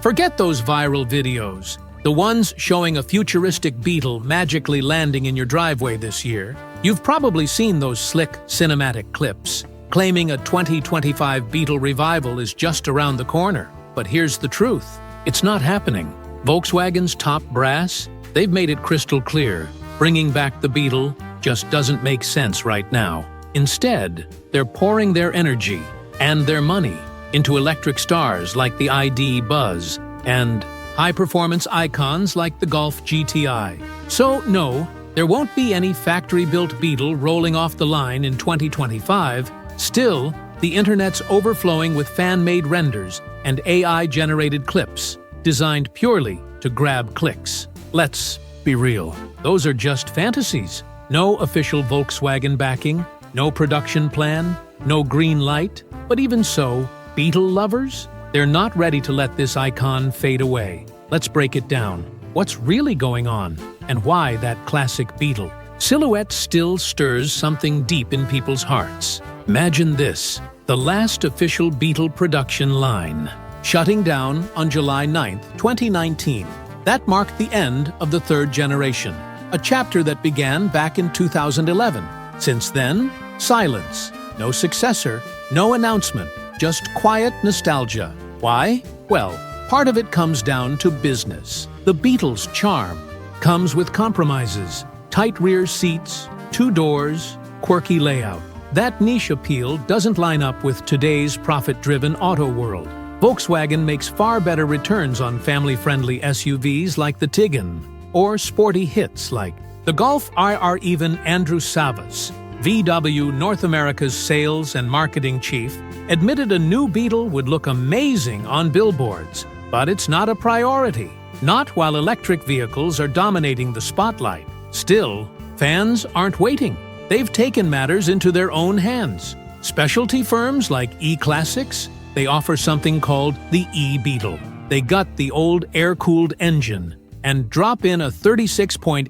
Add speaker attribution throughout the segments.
Speaker 1: Forget those viral videos, the ones showing a futuristic Beetle magically landing in your driveway this year. You've probably seen those slick, cinematic clips, claiming a 2025 Beetle revival is just around the corner. But here's the truth. It's not happening. Volkswagen's top brass, they've made it crystal clear. Bringing back the Beetle just doesn't make sense right now. Instead, they're pouring their energy and their money into electric stars like the ID Buzz and high-performance icons like the Golf GTI. So, no, there won't be any factory-built Beetle rolling off the line in 2025. Still, the internet's overflowing with fan-made renders and AI-generated clips designed purely to grab clicks. Let's be real. Those are just fantasies. No official Volkswagen backing, no production plan, no green light. But even so, Beetle lovers? They're not ready to let this icon fade away. Let's break it down. What's really going on? And why that classic Beetle silhouette still stirs something deep in people's hearts. Imagine this, the last official Beetle production line, shutting down on July 9, 2019. That marked the end of the third generation, a chapter that began back in 2011. Since then, silence. No successor, no announcement, just quiet nostalgia. Why? Well, part of it comes down to business. The Beetle's charm comes with compromises, tight rear seats, 2 doors, quirky layout. That niche appeal doesn't line up with today's profit-driven auto world. Volkswagen makes far better returns on family-friendly SUVs like the Tiggan, or sporty hits like the Golf IR. Even Andrew Savas, VW North America's sales and marketing chief, admitted a new Beetle would look amazing on billboards. But it's not a priority. Not while electric vehicles are dominating the spotlight. Still, fans aren't waiting. They've taken matters into their own hands. Specialty firms like E-Classics, they offer something called the E-Beetle. They gut the old air-cooled engine and drop in a 36.8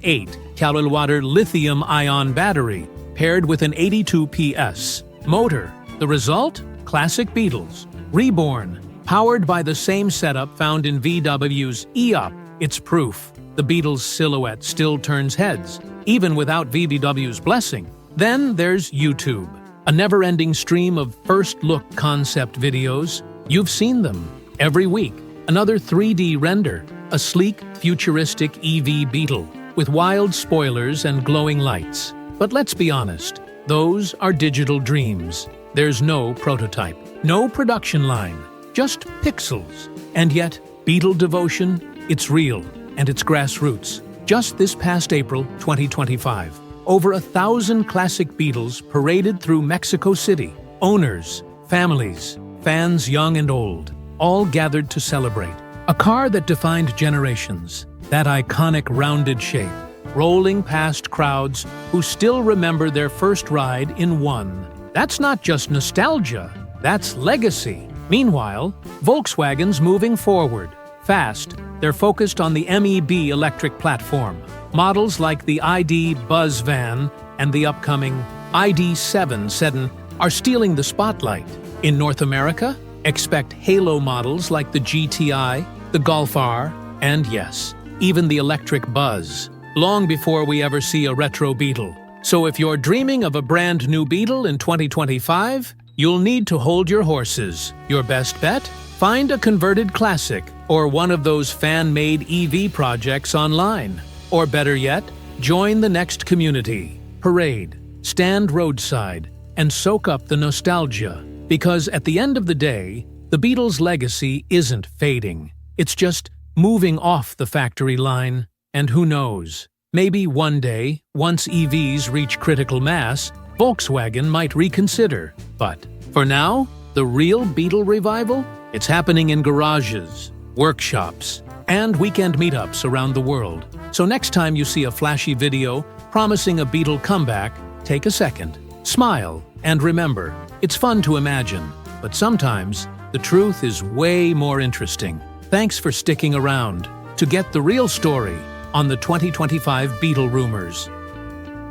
Speaker 1: kWh lithium-ion battery paired with an 82 PS motor. The result? Classic Beetles, reborn, powered by the same setup found in VW's e-up. It's proof. The Beetle's silhouette still turns heads, even without VW's blessing. Then there's YouTube, a never-ending stream of first-look concept videos. You've seen them. Every week, another 3D render, a sleek, futuristic EV Beetle with wild spoilers and glowing lights. But let's be honest, those are digital dreams. There's no prototype, no production line, just pixels. And yet, Beetle devotion, it's real, and it's grassroots. Just this past April 2025, over 1,000 classic Beetles paraded through Mexico City. Owners, families, fans young and old, all gathered to celebrate. A car that defined generations, that iconic rounded shape, rolling past crowds who still remember their first ride in one. That's not just nostalgia, that's legacy. Meanwhile, Volkswagen's moving forward. Fast, they're focused on the MEB electric platform. Models like the ID Buzz van and the upcoming ID.7 sedan are stealing the spotlight. In North America, expect halo models like the GTI, the Golf R, and yes, even the electric Buzz, long before we ever see a retro Beetle. So if you're dreaming of a brand new Beetle in 2025, you'll need to hold your horses. Your best bet? Find a converted classic or one of those fan-made EV projects online. Or better yet, join the next community. Parade, stand roadside, and soak up the nostalgia. Because at the end of the day, the Beetle's legacy isn't fading. It's just moving off the factory line. And who knows? Maybe one day, once EVs reach critical mass, Volkswagen might reconsider. But for now, the real Beetle revival? It's happening in garages, workshops, and weekend meetups around the world. So next time you see a flashy video promising a Beetle comeback, take a second, smile, and remember, it's fun to imagine, but sometimes the truth is way more interesting. Thanks for sticking around to get the real story on the 2025 Beetle rumors.